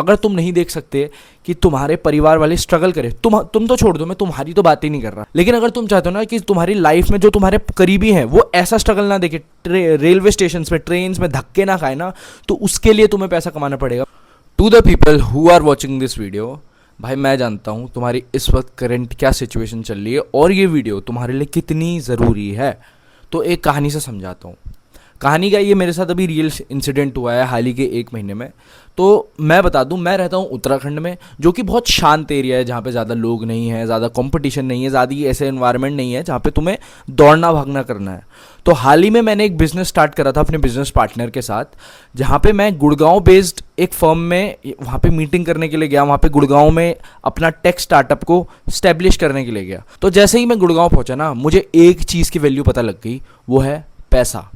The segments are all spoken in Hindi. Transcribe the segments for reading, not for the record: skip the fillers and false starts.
अगर तुम नहीं देख सकते कि तुम्हारे परिवार वाले स्ट्रगल करें, तुम तो छोड़ दो, मैं तुम्हारी तो बात ही नहीं कर रहा, लेकिन अगर तुम चाहते हो ना कि तुम्हारी लाइफ में जो तुम्हारे करीबी हैं वो ऐसा स्ट्रगल ना देखे, रेलवे स्टेशन में, ट्रेन में धक्के ना खाए ना, तो उसके लिए तुम्हें पैसा कमाना पड़ेगा। To the people who are watching this video, भाई मैं जानता हूँ तुम्हारी इस वक्त करंट क्या सिचुएशन चल रही है और ये वीडियो तुम्हारे लिए कितनी ज़रूरी है। तो एक कहानी से समझाता हूँ। कहानी का ये मेरे साथ अभी रियल इंसिडेंट हुआ है हाल ही के 1 महीने में। तो मैं बता दूं, मैं रहता हूं उत्तराखंड में, जो कि बहुत शांत एरिया है, जहाँ पे ज़्यादा लोग नहीं है, ज़्यादा कंपटीशन नहीं है, ज़्यादा ऐसे एनवायरनमेंट नहीं है जहाँ पे तुम्हें दौड़ना भागना करना है। तो हाल ही में मैंने एक बिज़नेस स्टार्ट करा था अपने बिजनेस पार्टनर के साथ, जहाँ पे मैं गुड़गांव बेस्ड एक फर्म में वहाँ पे मीटिंग करने के लिए गया। वहाँ पे गुड़गांव में अपना टेक स्टार्टअप को स्टैब्लिश करने के लिए गया। तो जैसे ही मैं गुड़गांव पहुँचा ना, मुझे एक चीज़ की वैल्यू पता लग गई, वो है पैसा।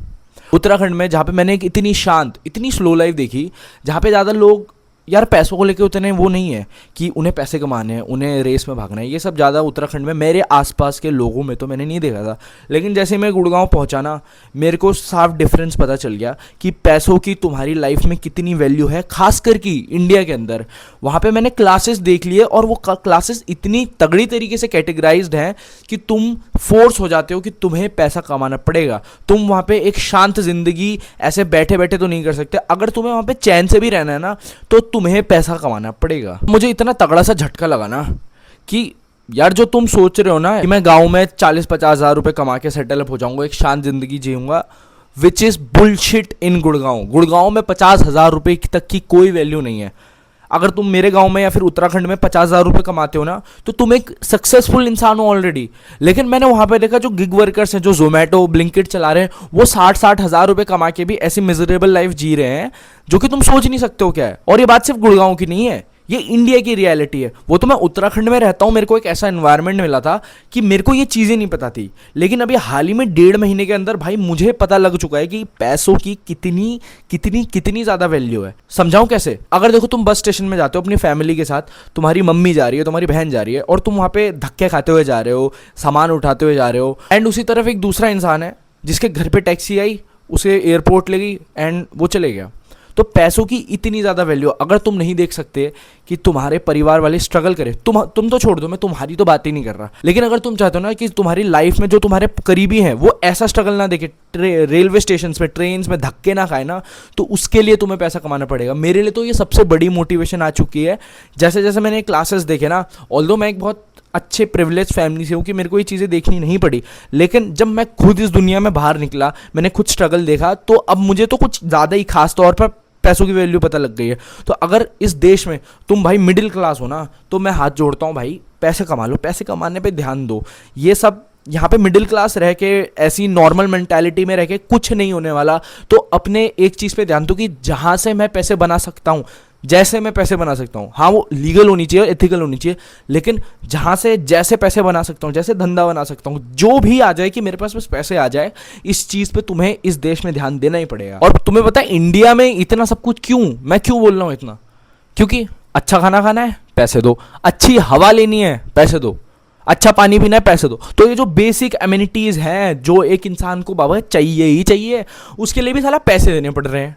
उत्तराखंड में जहाँ पे मैंने एक इतनी शांत, इतनी स्लो लाइफ देखी, जहाँ पे ज़्यादा लोग यार पैसों को लेके उतने वो नहीं है कि उन्हें पैसे कमाने हैं, उन्हें रेस में भागना है, ये सब ज़्यादा उत्तराखंड में मेरे आसपास के लोगों में तो मैंने नहीं देखा था। लेकिन जैसे मैं गुड़गांव पहुँचा ना, मेरे को साफ डिफरेंस पता चल गया कि पैसों की तुम्हारी लाइफ में कितनी वैल्यू है, खासकर कि इंडिया के अंदर। वहाँ पे मैंने क्लासेस देख लिए और वो क्लासेस इतनी तगड़ी तरीके से कैटेगराइज्ड हैं कि तुम फोर्स हो जाते हो कि तुम्हें पैसा कमाना पड़ेगा। तुम वहाँ पे एक शांत ज़िंदगी ऐसे बैठे बैठे तो नहीं कर सकते। अगर तुम्हें वहाँ पे चैन से भी रहना है ना, तो तुम्हें पैसा कमाना पड़ेगा। मुझे इतना तगड़ा सा झटका लगा ना कि यार, जो तुम सोच रहे हो ना कि मैं गांव में 40-50 हज़ार रुपए कमा के सेटल अप हो जाऊंगा, एक शांत जिंदगी जीऊंगा, विच इज बुलशिट इन गुड़गांव। गुड़गांव में 50 हज़ार रुपए तक की कोई वैल्यू नहीं है। अगर तुम मेरे गांव में या फिर उत्तराखंड में 50 हज़ार रुपये कमाते हो ना, तो तुम एक सक्सेसफुल इंसान हो ऑलरेडी। लेकिन मैंने वहां पे देखा जो गिग वर्कर्स हैं, जो जोमेटो ब्लिंकिट चला रहे हैं, वो 60-60 हज़ार रुपये कमा के भी ऐसी मिजरेबल लाइफ जी रहे हैं जो कि तुम सोच नहीं सकते हो क्या है। और ये बात सिर्फ गुड़गांव की नहीं है, ये इंडिया की रियलिटी है। वो तो मैं उत्तराखंड में रहता हूँ, मेरे को एक ऐसा एनवायरनमेंट मिला था कि मेरे को ये चीज़ें नहीं पता थी। लेकिन अभी हाल ही में 1.5 महीने के अंदर भाई मुझे पता लग चुका है कि पैसों की कितनी कितनी कितनी ज़्यादा वैल्यू है। समझाऊं कैसे? अगर देखो, तुम बस स्टेशन में जाते हो अपनी फैमिली के साथ, तुम्हारी मम्मी जा रही है, तुम्हारी बहन जा रही है, और तुम वहाँ पे धक्के खाते हुए जा रहे हो, सामान उठाते हुए जा रहे हो, एंड उसी तरफ एक दूसरा इंसान है जिसके घर पर टैक्सी आई, उसे एयरपोर्ट ले गई एंड वो चले गया। तो पैसों की इतनी ज़्यादा वैल्यू, अगर तुम नहीं देख सकते कि तुम्हारे परिवार वाले स्ट्रगल करें, तुम तो छोड़ दो, मैं तुम्हारी तो बात ही नहीं कर रहा, लेकिन अगर तुम चाहते हो ना कि तुम्हारी लाइफ में जो तुम्हारे करीबी हैं वो ऐसा स्ट्रगल ना देखे, रेलवे स्टेशन में, ट्रेन में धक्के ना खाए ना, तो उसके लिए तुम्हें पैसा कमाना पड़ेगा। मेरे लिए तो ये सबसे बड़ी मोटिवेशन आ चुकी है। जैसे जैसे मैंने क्लासेस देखे ना, ऑल्दो मैं एक बहुत अच्छे प्रिविलेज फैमिली से हूँ कि मेरे को ये चीज़ें देखनी नहीं पड़ी, लेकिन जब मैं खुद इस दुनिया में बाहर निकला, मैंने खुद स्ट्रगल देखा, तो अब मुझे तो कुछ ज़्यादा ही खास तौर पर पैसों की वैल्यू पता लग गई है। तो अगर इस देश में तुम भाई मिडिल क्लास हो ना, तो मैं हाथ जोड़ता हूँ भाई, पैसे कमा लो, पैसे कमाने पे ध्यान दो। ये सब यहाँ पे मिडिल क्लास रह के, ऐसी नॉर्मल मेंटालिटी में रह के कुछ नहीं होने वाला। तो अपने एक चीज़ पे ध्यान दो कि जहाँ से मैं पैसे बना सकता हूँ, जैसे मैं पैसे बना सकता हूँ, हाँ वो लीगल होनी चाहिए, एथिकल होनी चाहिए, लेकिन जहाँ से जैसे पैसे बना सकता हूँ, जैसे धंधा बना सकता हूँ, जो भी आ जाए कि मेरे पास बस पैसे आ जाए, इस चीज़ पे तुम्हें इस देश में ध्यान देना ही पड़ेगा। और तुम्हें पता है इंडिया में इतना सब कुछ मैं क्यों बोल रहा हूँ इतना? क्योंकि अच्छा खाना खाना है, पैसे दो, अच्छी हवा लेनी है, पैसे दो, अच्छा पानी पीना है, पैसे दो। तो ये जो बेसिक एमिनिटीज़ हैं जो एक इंसान को बाबा चाहिए ही चाहिए, उसके लिए भी साला पैसे देने पड़ रहे हैं।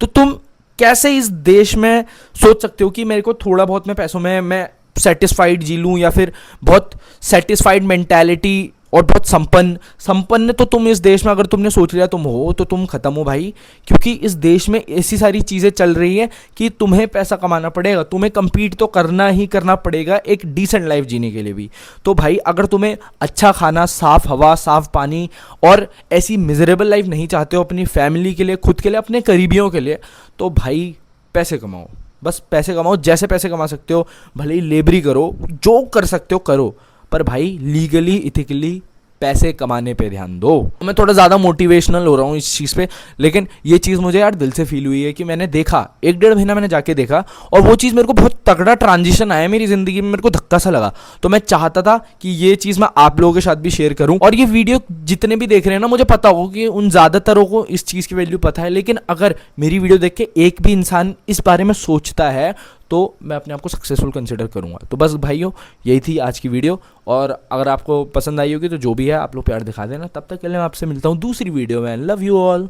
तो तुम कैसे इस देश में सोच सकते हो कि मेरे को थोड़ा बहुत मैं पैसों में मैं सेटिस्फाइड जी लूँ, या फिर बहुत सेटिस्फाइड मेंटालिटी और बहुत संपन्न तो तुम इस देश में अगर तुमने सोच लिया तुम हो, तो तुम खत्म हो भाई। क्योंकि इस देश में ऐसी सारी चीज़ें चल रही हैं कि तुम्हें पैसा कमाना पड़ेगा, तुम्हें compete तो करना ही करना पड़ेगा एक डिसेंट लाइफ जीने के लिए भी। तो भाई अगर तुम्हें अच्छा खाना, साफ़ हवा, साफ़ पानी और ऐसी मिजरेबल लाइफ नहीं चाहते हो अपनी फैमिली के लिए, खुद के लिए, अपने करीबियों के लिए, तो भाई पैसे कमाओ, बस पैसे कमाओ। जैसे पैसे कमा सकते हो, भले ही लेबरी करो, जो कर सकते हो करो, पर भाई लीगली इथिकली पैसे कमाने पे ध्यान दो। मैं थोड़ा ज़्यादा मोटिवेशनल हो रहा हूँ इस चीज़ पे, लेकिन ये चीज़ मुझे यार दिल से फील हुई है कि मैंने देखा, 1-1.5 महीना मैंने जाके देखा, और वो चीज़ मेरे को बहुत तगड़ा ट्रांजिशन आया मेरी ज़िंदगी में, मेरे को धक्का सा लगा। तो मैं चाहता था कि ये चीज़ मैं आप लोगों के साथ भी शेयर करूँ। और ये वीडियो जितने भी देख रहे हैं ना, मुझे पता हो कि उन ज़्यादातरों को इस चीज़ की वैल्यू पता है, लेकिन अगर मेरी वीडियो देख के एक भी इंसान इस बारे में सोचता है, तो मैं अपने आप को सक्सेसफुल कंसिडर करूंगा। तो बस भाइयों, यही थी आज की वीडियो, और अगर आपको पसंद आई होगी तो जो भी है आप लोग प्यार दिखा देना। तब तक के लिए मैं आपसे मिलता हूँ दूसरी वीडियो में। Love you all.